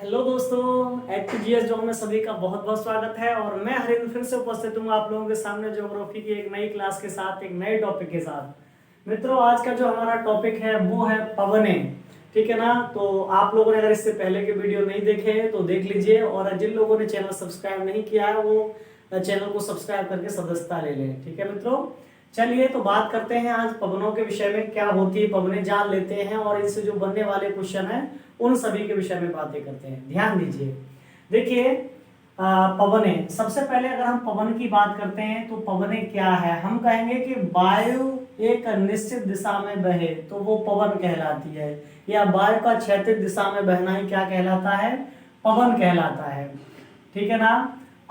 Hello दोस्तों, eight to GS job में सभी का बहुत बहुत स्वागत है। और मैं हरिंद्र फिर से उपस्थित हूँ आप लोगों के सामने ज्योग्राफी की एक नई क्लास के साथ, एक नए टॉपिक के साथ। मित्रों, आज का जो हमारा टॉपिक है वो है पवनें। ठीक है ना। तो आप लोगों ने अगर इससे पहले के वीडियो नहीं देखे हैं तो देख लीजिए, और जिन लोगों ने चैनल सब्सक्राइब नहीं किया है वो चैनल को सब्सक्राइब करके सदस्यता ले लें। ठीक है मित्रों, चलिए तो बात करते हैं आज पवनों के विषय में। क्या होती है पवनें जान लेते हैं, और इनसे जो बनने वाले क्वेश्चन है उन सभी के विषय में बातें करते हैं। ध्यान दीजिए, देखिए पवनें, सबसे पहले अगर हम पवन की बात करते हैं तो पवनें क्या है। हम कहेंगे कि वायु एक निश्चित दिशा में बहे तो वो पवन कहलाती है, या वायु का क्षैतिज दिशा में बहना ही क्या कहलाता है, पवन कहलाता है। ठीक है ना।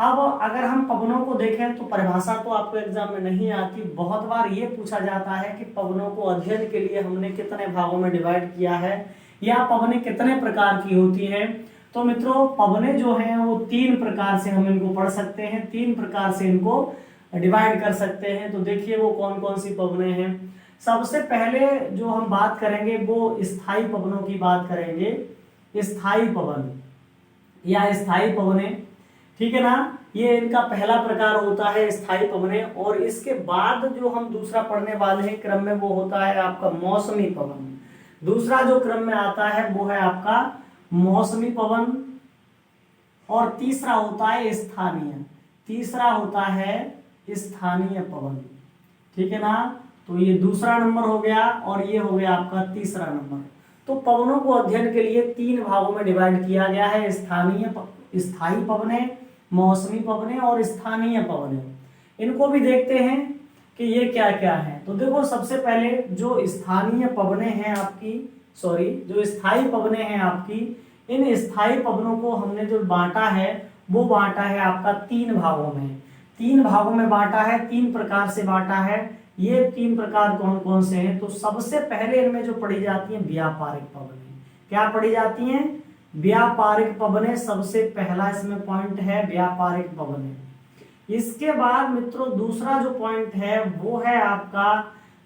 अब अगर हम पवनों को देखें तो परिभाषा तो आपको एग्जाम में नहीं आती। बहुत बार ये पूछा जाता है कि पवनों को अध्ययन के लिए हमने कितने भागों में डिवाइड किया है, या पवनें कितने प्रकार की होती हैं। तो मित्रों, पवनें जो हैं वो तीन प्रकार से हम इनको पढ़ सकते हैं, तीन प्रकार से इनको डिवाइड कर सकते हैं। तो देखिए वो कौन कौन सी पवनें हैं। सबसे पहले जो हम बात करेंगे वो स्थायी पवनों की बात करेंगे। स्थायी पवन या स्थायी पवनें, ठीक है ना। ये इनका पहला प्रकार होता है स्थायी पवनें। और इसके बाद जो हम दूसरा पढ़ने वाले हैं क्रम में वो होता है आपका मौसमी पवन। दूसरा जो क्रम में आता है वो है आपका मौसमी पवन। और तीसरा होता है स्थानीय, तीसरा होता है स्थानीय पवन। ठीक है ना। तो ये दूसरा नंबर हो गया और ये हो गया आपका तीसरा नंबर। तो पवनों को अध्ययन के लिए तीन भागों में डिवाइड किया गया है, स्थायी पवनें, मौसमी पवनें और स्थानीय पवनें। इनको भी देखते हैं कि ये क्या क्या है। तो देखो, सबसे पहले जो स्थानीय पवनें हैं आपकी, जो स्थायी पवनें हैं आपकी, इन स्थायी पवनों को हमने जो बांटा है वो बांटा है आपका तीन भागों में। तीन भागों में बांटा है, तीन प्रकार से बांटा है। ये तीन प्रकार कौन कौन से हैं। तो सबसे पहले इनमें जो पढ़ी जाती है व्यापारिक पवनें। क्या पढ़ी जाती हैं? व्यापारिक पवनें। सबसे पहला इसमें पॉइंट है व्यापारिक पवनें। इसके बाद मित्रों दूसरा जो पॉइंट है वो है आपका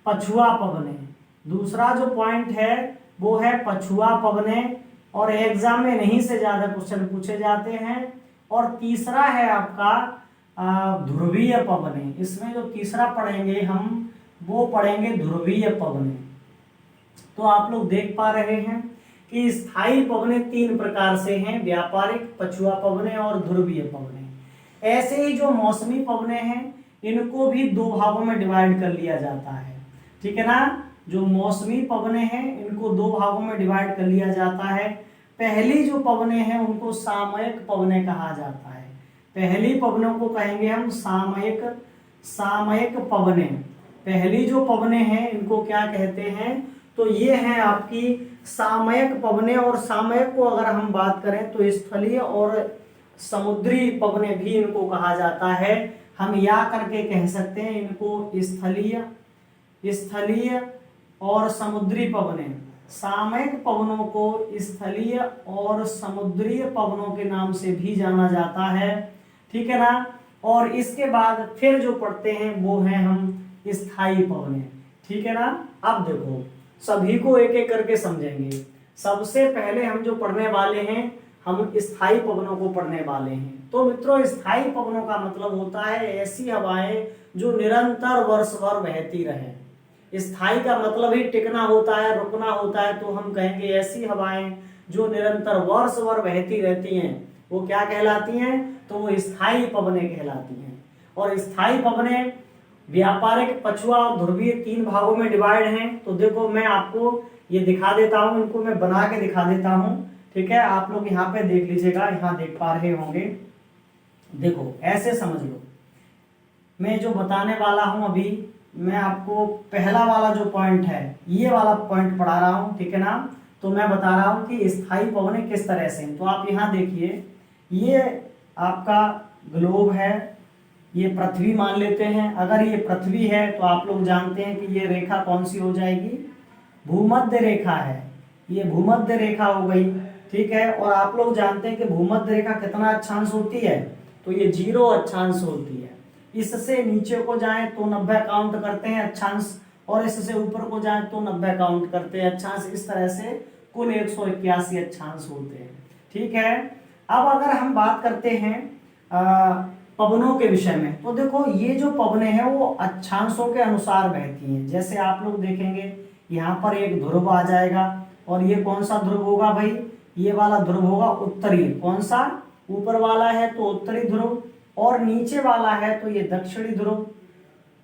पछुआ पवनें। दूसरा जो पॉइंट है वो है पछुआ पवनें, और एग्जाम में नहीं से ज्यादा क्वेश्चन पूछे जाते हैं। और तीसरा है आपका ध्रुवीय पवनें। इसमें जो तीसरा पढ़ेंगे हम वो पढ़ेंगे ध्रुवीय पवनें। तो आप लोग देख पा रहे हैं कि स्थायी पवनें तीन प्रकार से हैं, व्यापारिक, पछुआ पवनें और ध्रुवीय पवनें। ऐसे ही जो मौसमी पवनें हैं इनको भी दो भागों में डिवाइड कर लिया जाता है। ठीक है ना। जो मौसमी पवनें हैं इनको दो भागों में डिवाइड कर लिया जाता है। पहली जो पवनें हैं उनको सामयिक पवनें कहा जाता है। पहली पवनों को कहेंगे हम सामयिक पवनें। पहली जो पवनें हैं इनको क्या कहते हैं, तो ये हैं आपकी सामयिक पवनें। और सामयिक को अगर हम बात करें तो स्थलीय और समुद्री पवनें भी इनको कहा जाता है। हम या करके कह सकते हैं इनको स्थलीय और समुद्री पवनें। सामयिक पवनों को स्थलीय और समुद्री पवनों के नाम से भी जाना जाता है। ठीक है ना। और इसके बाद फिर जो पढ़ते हैं वो हैं हम स्थायी पवनें। ठीक है ना। अब देखो, सभी को एक एक करके समझेंगे। सबसे पहले हम जो पढ़ने वाले हैं हम स्थायी पवनों को पढ़ने वाले हैं। तो मित्रों, स्थायी पवनों का मतलब होता है ऐसी हवाएं जो निरंतर वर्ष भर बहती रहे। स्थायी का मतलब ही टिकना होता है, रुकना होता है। तो हम कहेंगे ऐसी हवाएं जो निरंतर वर्ष भर बहती रहती हैं वो क्या कहलाती हैं, तो वो स्थायी पवनें कहलाती हैं। और स्थायी पवनें व्यापारिक, पछुआ और ध्रुवीय तीन भागों में डिवाइड हैं। तो देखो, मैं आपको ये दिखा देता हूं, इनको मैं बना के दिखा देता हूं। ठीक है, आप लोग यहाँ पे देख लीजिएगा, यहाँ देख पा रहे होंगे। देखो, ऐसे समझ लो, मैं जो बताने वाला हूं अभी, मैं आपको पहला वाला जो पॉइंट है ये वाला पॉइंट पढ़ा रहा हूं। ठीक है ना। तो मैं बता रहा हूं कि स्थायी पवनें किस तरह से। तो आप यहाँ देखिए, ये आपका ग्लोब है, ये पृथ्वी मान लेते हैं। अगर ये पृथ्वी है तो आप लोग जानते हैं कि ये रेखा कौन सी हो जाएगी, भूमध्य रेखा है। ये भूमध्य रेखा हो गई। ठीक है। और आप लोग जानते हैं कि भूमध्य रेखा कितना अक्षांश होती है, तो ये 0 अक्षांश होती है। इससे नीचे को जाएं तो 90 काउंट करते हैं अक्षांश, और इससे ऊपर को जाएं तो 90 काउंट करते हैं अक्षांश। इस तरह से कुल 181 अक्षांश होते हैं। ठीक है। अब अगर हम बात करते हैं पवनों के विषय में, तो देखो ये जो पवनें हैं वो अक्षांशों के अनुसार बहती हैं। जैसे आप लोग देखेंगे यहाँ पर एक ध्रुव आ जाएगा, और ये कौन सा ध्रुव होगा भाई, ये वाला ध्रुव होगा उत्तरी। कौन सा, ऊपर वाला है तो उत्तरी ध्रुव, और नीचे वाला है तो ये दक्षिणी ध्रुव,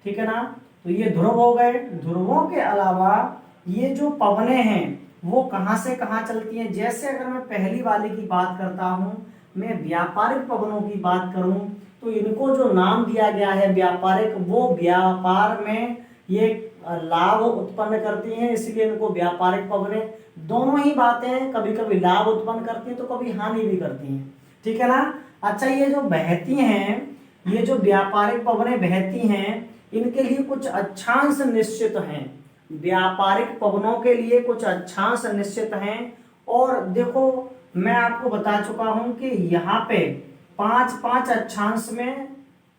ठीक है ना। तो ये ध्रुव हो गए। ध्रुवों के अलावा ये जो पवनें हैं वो कहाँ से कहाँ चलती हैं। जैसे अगर मैं पहली वाली की बात करता हूँ, मैं व्यापारिक पवनों की बात करूँ, तो इनको जो नाम दिया गया है व्यापारिक, वो व्यापार में ये लाभ उत्पन्न करती हैं, इसलिए इनको व्यापारिक पवनें। दोनों ही बातें कभी कभी लाभ उत्पन्न करती हैं तो कभी हानि भी करती हैं, ठीक है ना। अच्छा, ये जो बहती हैं, ये जो व्यापारिक पवनें बहती हैं, इनके लिए कुछ अक्षांश निश्चित हैं। व्यापारिक पवनों के लिए कुछ अक्षांश निश्चित हैं। और देखो मैं आपको बता चुका हूं कि यहाँ पे 5-5 अक्षांश में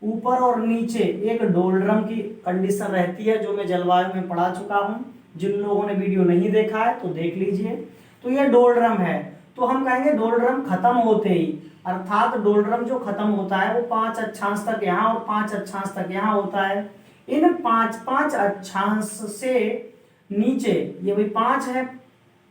ऊपर और नीचे एक डोलड्रम की कंडीशन रहती है, जो मैं जलवायु में पढ़ा चुका हूं। जिन लोगों ने वीडियो नहीं देखा है तो देख लीजिए। तो ये डोलड्रम है, तो हम कहेंगे डोलड्रम खत्म होते ही, अर्थात डोलड्रम जो खत्म होता है वो 5 अक्षांश तक यहाँ और 5 अक्षांश तक यहाँ होता है। इन 5-5 अक्षांश से नीचे, ये भाई 5 है,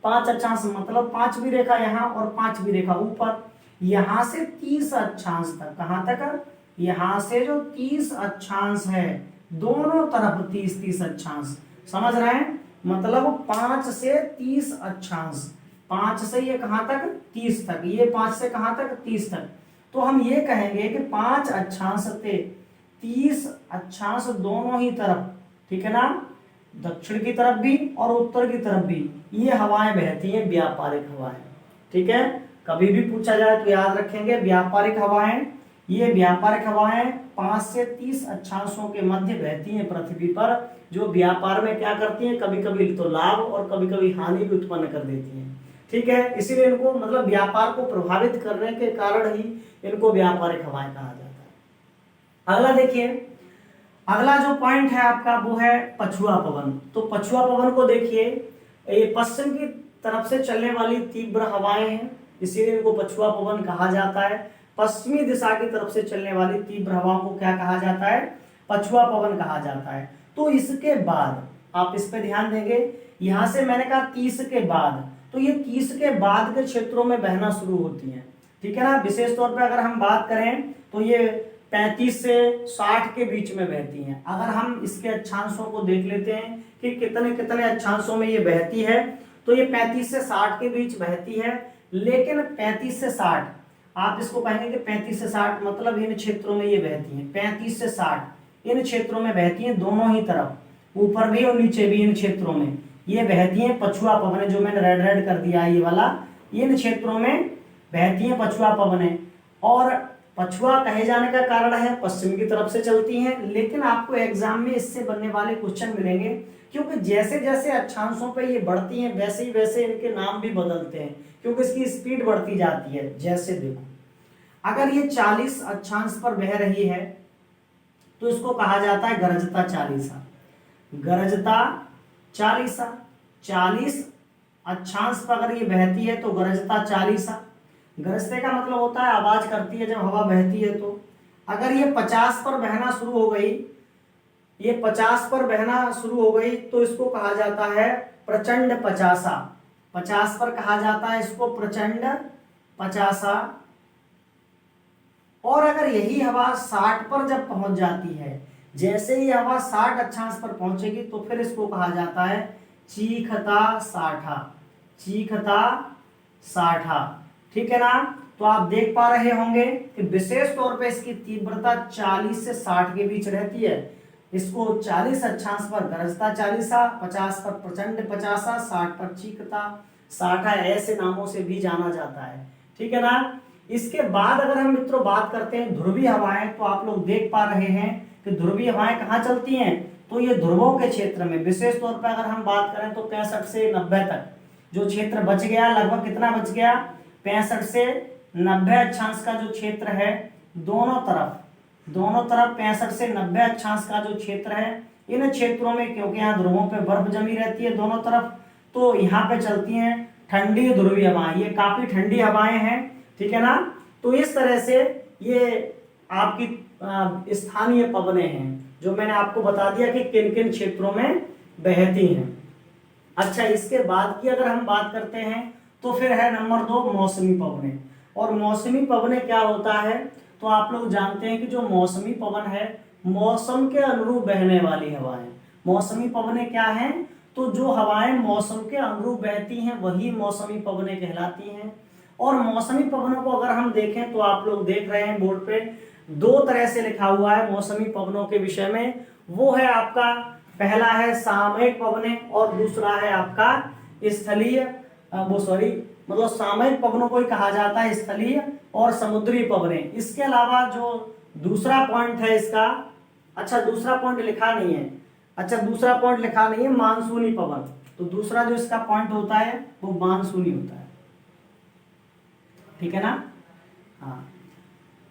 5 अक्षांश मतलब 5वीं रेखा यहाँ और 5वीं रेखा ऊपर, यहाँ से 30 अक्षांश तक। कहाँ तक, यहाँ से जो 30 अक्षांश है, दोनों तरफ 30-30 अक्षांश, समझ रहे हैं, मतलब 5 से 30 अक्षांश। 5 से ये कहाँ तक, 30 तक, ये 5 से कहाँ तक, 30 तक। तो हम ये कहेंगे कि 5 अक्षांश से 30 अक्षांश दोनों ही तरफ, ठीक है ना, दक्षिण की तरफ भी और उत्तर की तरफ भी ये हवाएं बहती हैं, व्यापारिक हवाएं, ठीक है। कभी भी पूछा जाए तो याद रखेंगे व्यापारिक हवाएं। ये व्यापारिक हवाएं 5 से 30 अक्षांशों के मध्य बहती हैं पृथ्वी पर, जो व्यापार में क्या करती हैं, कभी कभी तो लाभ और कभी कभी हानि भी उत्पन्न कर देती हैं, ठीक है। इसीलिए इनको मतलब व्यापार को प्रभावित करने के कारण ही इनको व्यापारिक हवाएं कहा जाता है। अगला देखिए, अगला जो पॉइंट है आपका वो है पछुआ पवन। तो पछुआ पवन को देखिए, ये पश्चिम की तरफ से चलने वाली तीव्र हवाएं हैं, इसीलिए इनको पछुआ पवन कहा जाता है। पश्चिमी दिशा की तरफ से चलने वाली तीव्र हवाओं को क्या कहा जाता है, पछुआ पवन कहा जाता है। तो इसके बाद आप इस पे ध्यान देंगे, यहां से मैंने कहा 30 के बाद, तो ये 30 के बाद के क्षेत्रों में बहना शुरू होती हैं, ठीक है ना। विशेष तौर पे अगर हम बात करें तो ये 35 से 60 के बीच में बहती हैं। अगर हम इसके अक्षांशों को देख लेते हैं कि कितने कितने अक्षांशों में ये बहती है, तो ये 35 से 60 के बीच बहती है। लेकिन 35 से 60, आप इसको कहेंगे कि 35 से 60 मतलब इन क्षेत्रों में ये बहती हैं। 35 से 60 इन क्षेत्रों में बहती हैं, दोनों ही तरफ, ऊपर भी और नीचे भी इन क्षेत्रों में ये बहती हैं पछुआ पवनें, जो मैंने रेड रेड कर दिया है ये वाला, इन क्षेत्रों में बहती हैं पछुआ पवनें। और पछुआ कहे जाने का कारण है पश्चिम की तरफ से चलती हैं। लेकिन आपको एग्जाम में इससे बनने वाले क्वेश्चन मिलेंगे, क्योंकि जैसे जैसे अक्षांशों पे ये बढ़ती हैं वैसे ही वैसे इनके नाम भी बदलते हैं, क्योंकि इसकी स्पीड बढ़ती जाती है। जैसे देखो, अगर ये 40 अक्षांश पर बह रही है तो इसको कहा जाता है गरजता चालीसा। गरजता चालीसा, 40 अक्षांश पर अगर ये बहती है तो गरजता चालीसा। गरजते का मतलब होता है आवाज करती है जब हवा बहती है। तो अगर ये 50 पर बहना शुरू हो गई, ये 50 पर बहना शुरू हो गई, तो इसको कहा जाता है प्रचंड पचासा। 50 पर कहा जाता है इसको प्रचंड पचासा। और अगर यही हवा 60 पर जब पहुंच जाती है, जैसे ही हवा 60 अक्षांश पर पहुंचेगी, तो फिर इसको कहा जाता है चीखता साठा। चीखता साठा, ठीक है ना। तो आप देख पा रहे होंगे कि विशेष तौर पे इसकी तीव्रता 40 से 60 के बीच रहती है। इसको 40 अक्षांश पर गरजता चालीसा, 50 पर प्रचंड पचासा, 60 पर चीखता साठा, ऐसे नामों से भी जाना जाता है, ठीक है ना। इसके बाद अगर हम मित्रों बात करते हैं ध्रुवीय हवाएं, तो आप लोग देख पा रहे हैं कि ध्रुवीय हवाएं कहाँ चलती हैं, तो ये ध्रुवों के क्षेत्र में। विशेष तौर पर अगर हम बात करें तो 65 से 90 तक जो क्षेत्र बच गया, लगभग कितना बच गया, 65 से 90 अक्षांश का जो क्षेत्र है, दोनों तरफ 65 से 90 अक्षांश का जो क्षेत्र है, इन क्षेत्रों में, क्योंकि यहाँ ध्रुवों पे बर्फ जमी रहती है दोनों तरफ, तो यहाँ पे चलती हैं ठंडी ध्रुवीय हवाएं, ये काफी ठंडी हवाएं हैं, ठीक है ना। तो इस तरह से ये आपकी स्थानीय पवनें हैं जो मैंने आपको बता दिया कि किन किन क्षेत्रों में बहती हैं। अच्छा, इसके बाद की अगर हम बात करते हैं तो फिर है नंबर 2 मौसमी पवनें। और मौसमी पवनें क्या होता है, तो आप लोग जानते हैं कि जो मौसमी पवन है मौसम के अनुरूप बहने वाली हवाएं। मौसमी पवनें क्या हैं, तो जो हवाएं मौसम के अनुरूप बहती हैं वही मौसमी पवनें कहलाती हैं। और मौसमी पवनों को अगर हम देखें तो आप लोग देख रहे हैं बोर्ड पे 2 तरह से लिखा हुआ है मौसमी पवनों के विषय में। वो है आपका, पहला है सामयिक पवनें और दूसरा है आपका स्थलीय, मतलब सामयिक पवनों को ही कहा जाता है स्थलीय और समुद्री पवनें। इसके अलावा जो दूसरा पॉइंट है इसका, अच्छा दूसरा पॉइंट लिखा नहीं है, मानसूनी पवन। तो दूसरा जो इसका पॉइंट होता है वो मानसूनी होता है, ठीक है ना। हाँ,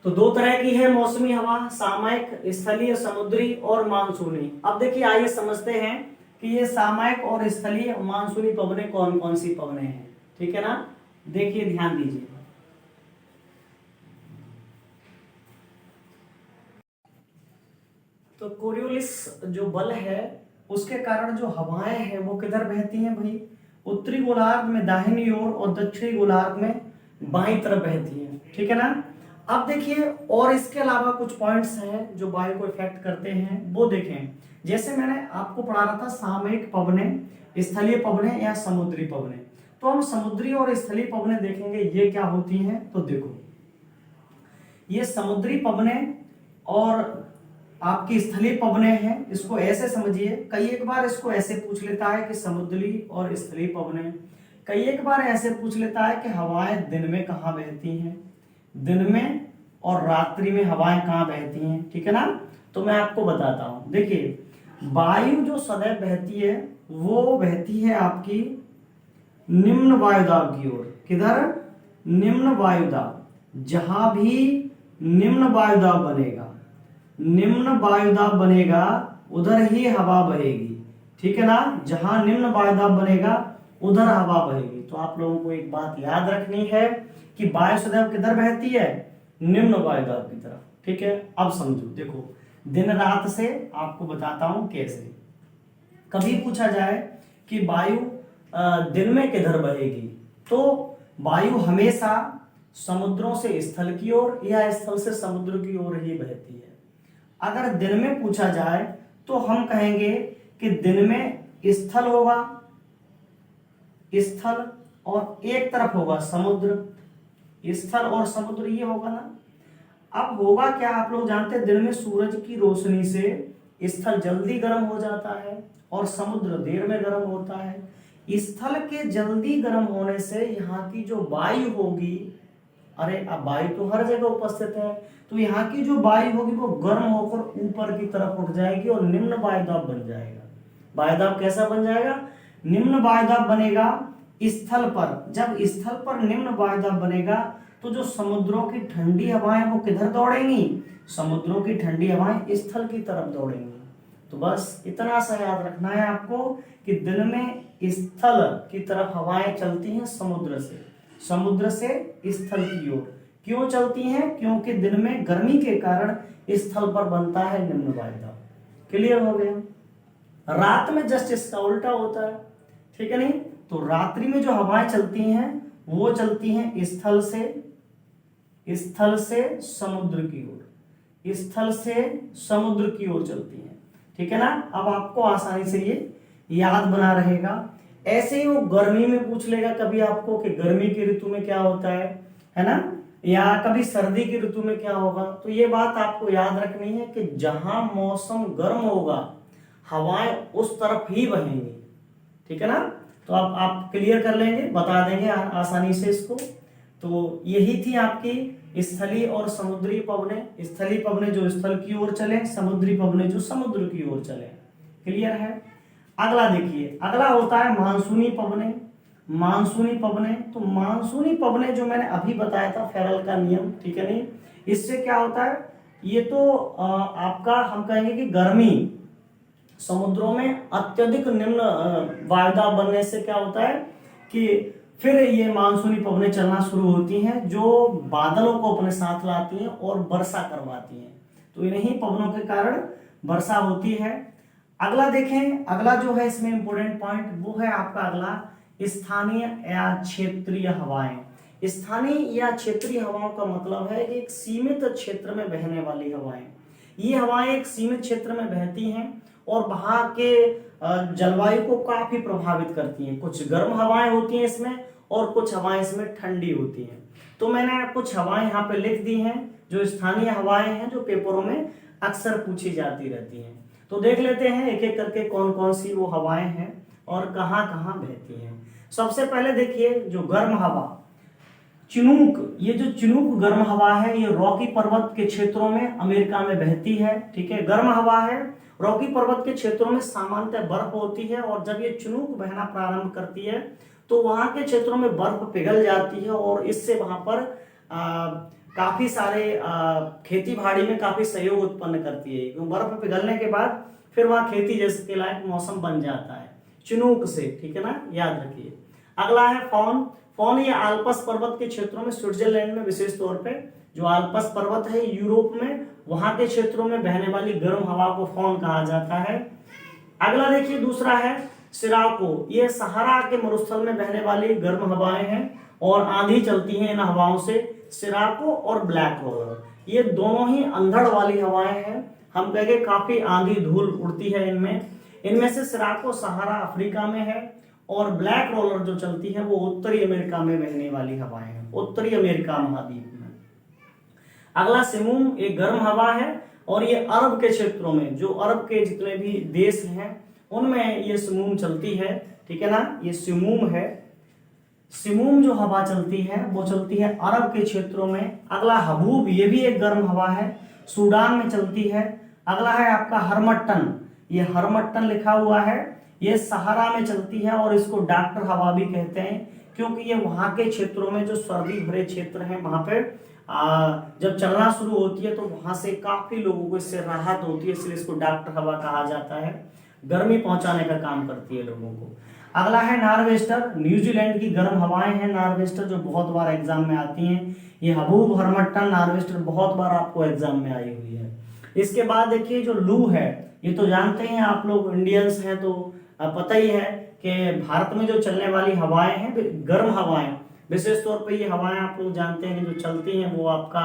तो 2 तरह की है मौसमी हवा, सामयिक, स्थलीय, समुद्री और मानसूनी। अब देखिए आइए समझते हैं कि ये सामयिक और स्थलीय और मानसूनी पवनें कौन कौन सी पवनें हैं, ठीक है ना। देखिए ध्यान दीजिए, तो कोरियोलिस जो बल है उसके कारण जो हवाएं हैं वो किधर बहती हैं भाई, उत्तरी गोलार्ध में दाहिनी ओर और दक्षिणी गोलार्ध में बाईं तरफ बहती है, ठीक है ना। अब देखिए और इसके अलावा कुछ पॉइंट्स हैं जो वायु को इफेक्ट करते हैं, वो देखें। जैसे मैंने आपको पढ़ा रहा था सामयिक पवनें, स्थलीय पवनें या समुद्री पवनें। तो हम समुद्री और स्थलीय पवनें देखेंगे ये क्या होती हैं। तो देखो ये समुद्री पवनें और आपकी स्थलीय पवनें हैं, इसको ऐसे समझिए। कई एक बार इसको ऐसे पूछ लेता है कि समुद्री और स्थलीय पवनें, कई एक बार ऐसे पूछ लेता है कि हवाएं दिन में कहाँ बहती हैं, दिन में और रात्रि में हवाएं कहाँ बहती हैं, ठीक है ना। तो मैं आपको बताता हूं, देखिए वायु जो सदैव बहती है वो बहती है आपकी निम्न वायुदाब की ओर। किधर, निम्न वायुदाब। जहां भी निम्न वायुदाब बनेगा उधर ही हवा बहेगी, ठीक है ना। जहां निम्न वायुदाब बनेगा उधर हवा बहेगी। तो आप लोगों को एक बात याद रखनी है कि वायु सदैव किधर बहती है, निम्न वायुदाब की तरफ, ठीक है। अब समझो, देखो दिन रात से आपको बताता हूं कैसे। कभी पूछा जाए कि वायु दिन में किधर बहेगी, तो वायु हमेशा समुद्रों से स्थल की ओर या स्थल से समुद्र की ओर ही बहती है। अगर दिन में पूछा जाए तो हम कहेंगे कि दिन में स्थल होगा, स्थल और एक तरफ होगा समुद्र, स्थल और समुद्र ये होगा ना। अब होगा क्या, आप लोग जानते हैं दिन में सूरज की रोशनी से स्थल जल्दी गर्म हो जाता है और समुद्र देर में गर्म होता है। स्थल के जल्दी गर्म होने से यहाँ की जो वायु होगी, अरे अब वायु तो हर जगह उपस्थित है, तो यहाँ की जो वायु होगी वो गर्म होकर ऊपर की तरफ उठ जाएगी और निम्न वायुदाब बन जाएगा। वायुदाब कैसा बन जाएगा, निम्न वायुदाब बनेगा स्थल पर। जब स्थल पर निम्न वायुदाब बनेगा तो जो समुद्रों की ठंडी हवाएं वो किधर दौड़ेंगी, समुद्रों की ठंडी हवाएं स्थल की तरफ दौड़ेंगी। तो बस इतना सा याद रखना है आपको कि दिन में स्थल की तरफ हवाएं चलती हैं समुद्र से स्थल की ओर। क्यों चलती हैं, क्योंकि दिन में गर्मी के कारण स्थल पर बनता है निम्न वायुदाब। क्लियर हो गया। रात में जस्ट इसका उल्टा होता है, ठीक है नहीं। तो रात्रि में जो हवाएं चलती हैं वो चलती हैं स्थल से समुद्र की ओर, स्थल से समुद्र की ओर चलती हैं, ठीक है ना। अब आपको आसानी से ये याद बना रहेगा। ऐसे ही वो गर्मी में पूछ लेगा कभी आपको कि गर्मी की ऋतु में क्या होता है ना, या कभी सर्दी की ऋतु में क्या होगा। तो ये बात आपको याद रखनी है कि जहां मौसम गर्म होगा हवाएं उस तरफ ही बहेंगी, ठीक है ना। तो आप क्लियर कर लेंगे, बता देंगे आसानी से इसको। तो यही थी आपकी स्थलीय और समुद्री पवनें। स्थलीय पवनें जो स्थल की ओर चले, समुद्री पवनें जो समुद्र की ओर चले। क्लियर है। अगला देखिए, अगला होता है मानसूनी पवनें। तो मानसूनी पवनें जो मैंने अभी बताया था फेरल का नियम, ठीक है नहीं, इससे क्या होता है, ये तो आपका हम कहेंगे कि गर्मी समुद्रों में अत्यधिक निम्न वायुदाब बनने से क्या होता है कि फिर ये मानसूनी पवनें चलना शुरू होती हैं जो बादलों को अपने साथ लाती हैं और वर्षा करवाती हैं। तो इन्हीं पवनों के कारण वर्षा होती है। अगला देखें, अगला जो है इसमें इंपॉर्टेंट पॉइंट वो है आपका अगला स्थानीय या क्षेत्रीय हवाएं। स्थानीय या क्षेत्रीय हवाओं का मतलब है कि एक सीमित क्षेत्र में बहने वाली हवाएं। ये हवाएं एक सीमित क्षेत्र में बहती हैं और वहां के जलवायु को काफी प्रभावित करती हैं। कुछ गर्म हवाएं होती हैं इसमें और कुछ हवाएं इसमें ठंडी होती हैं। तो मैंने कुछ हवाएं यहाँ पे लिख दी हैं जो स्थानीय हवाएं हैं, जो पेपरों में अक्सर पूछी जाती रहती हैं। तो देख लेते हैं एक एक करके कौन कौन सी वो हवाएं हैं और कहाँ कहाँ बहती हैं। सबसे पहले देखिए जो गर्म हवा, चिनूक, ये जो चिनूक गर्म हवा है ये रॉकी पर्वत के क्षेत्रों में अमेरिका में बहती है। ठीक है, गर्म हवा है, रॉकी पर्वत के क्षेत्रों में सामान्यतः बर्फ होती है और जब ये चिनूक बहना प्रारंभ करती है तो वहां के क्षेत्रों में बर्फ पिघल जाती है और इससे वहां पर काफी सारे खेती बाड़ी में काफी सहयोग उत्पन्न करती है, क्योंकि बर्फ पिघलने के बाद फिर वहां खेती जैसे के लायक मौसम बन जाता है चिनूक से। ठीक है ना, याद रखिए। अगला है फॉन। फॉन ये आल्प्स पर्वत के क्षेत्रों में, स्विट्जरलैंड में विशेष तौर पे जो आल्प्स पर्वत है यूरोप में, वहां के क्षेत्रों में बहने वाली गर्म हवा को फॉन कहा जाता है। अगला देखिए दूसरा है सिराको। ये सहारा के मरुस्थल में बहने वाली गर्म हवाएं हैं और आंधी चलती है इन हवाओं से। सिराको और ब्लैक रोलर ये दोनों ही अंधड़ वाली हवाएं हैं। हम कहेंगे काफी आंधी धूल उड़ती है इनमें से सिराको सहारा अफ्रीका में है और ब्लैक रोलर जो चलती है वो उत्तरी अमेरिका में बहने वाली हवाएं हैं, उत्तरी अमेरिका महाद्वीप में। अगला सिमूम एक गर्म हवा है और ये अरब के क्षेत्रों में, जो अरब के जितने भी देश हैं उनमें ये सिमूम चलती है। ठीक है ना, ये सिमूम है। सिमूम जो हवा चलती है वो चलती है अरब के क्षेत्रों में। अगला हबूब, ये भी एक गर्म हवा है, सूडान में चलती है। अगला है आपका हरमट्टन, ये हरमट्टन लिखा हुआ है, ये सहारा में चलती है और इसको डॉक्टर हवा भी कहते हैं क्योंकि ये वहां के क्षेत्रों में जो सर्दी भरे क्षेत्र हैं वहां पे जब चलना शुरू होती है तो वहां से काफी लोगों को इससे राहत होती है, इसलिए इसको डॉक्टर हवा कहा जाता है। गर्मी पहुंचाने का काम करती है लोगों को। अगला है नार्वेस्टर, न्यूजीलैंड की गर्म हवाएं हैं नार्वेस्टर, जो बहुत बार एग्जाम में आती हैं। ये हबूब, हरमट्टन, नार्वेस्टर बहुत बार आपको एग्जाम में आई हुई है। इसके बाद देखिए जो लू है, ये तो जानते हैं आप लोग, इंडियंस हैं तो पता ही है कि भारत में जो चलने वाली हवाएं हैं गर्म हवाएं, विशेष तौर पे ये हवाएं आप लोग जानते हैं कि जो चलती हैं वो आपका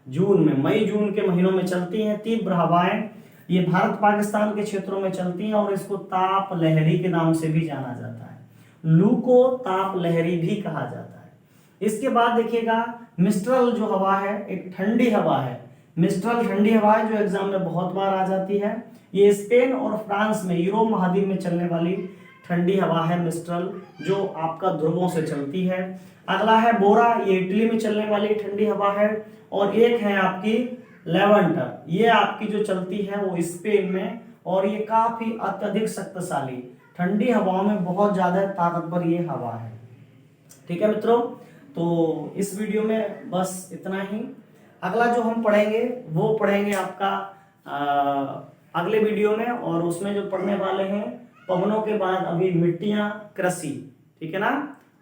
जून में, मई जून के महीनों में चलती हैं। तीव्र हवाएं ये भारत पाकिस्तान के क्षेत्रों में चलती हैं और इसको ताप लहरी के नाम से भी जाना जाता है। लू को ताप लहरी भी कहा जाता है। इसके बाद देखिएगा मिस्ट्रल जो हवा है एक ठंडी हवा है। मिस्ट्रल ठंडी हवा है जो एग्जाम में बहुत बार आ जाती है। ये स्पेन और फ्रांस में, यूरोप महाद्वीप में चलने वाली ठंडी हवा है मिस्ट्रल, जो आपका ध्रुवों से चलती है। अगला है बोरा, ये इटली में चलने वाली ठंडी हवा है। और एक है आपकी लेवेंटर, ये आपकी जो चलती है वो स्पेन में और ये काफी अत्यधिक शक्तिशाली, ठंडी हवाओं में बहुत ज्यादा ताकतवर ये हवा है। ठीक है मित्रों, तो इस वीडियो में बस इतना ही। अगला जो हम पढ़ेंगे वो पढ़ेंगे आपका अगले वीडियो में, और उसमें जो पढ़ने वाले हैं पवनों के बाद अभी मिट्टियां, कृषि। ठीक है ना,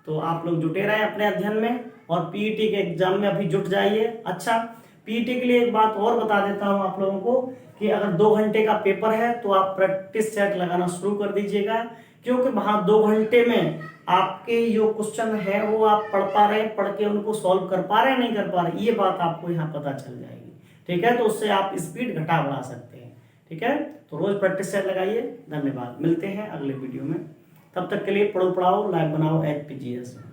तो आप लोग जुटे रहें अपने अध्ययन में और पीईटी के एग्जाम में अभी जुट जाइए। अच्छा, पीईटी के लिए एक बात और बता देता हूं आप लोगों को कि अगर 2 घंटे का पेपर है तो आप प्रैक्टिस सेट लगाना शुरू कर दीजिएगा, क्योंकि वहां 2 घंटे में आपके जो क्वेश्चन है वो आप पढ़ पा रहे हैं, पढ़ के उनको सॉल्व कर पा रहे हैं, नहीं कर पा रहे, ये बात आपको यहाँ पता चल जाएगी। ठीक है, तो उससे आप स्पीड घटा बढ़ा सकते हैं। ठीक है, तो रोज प्रैक्टिस सेट लगाइए। धन्यवाद, मिलते हैं अगले वीडियो में। तब तक के लिए पढ़ो पढ़ाओ लाइव बनाओ HPGS में।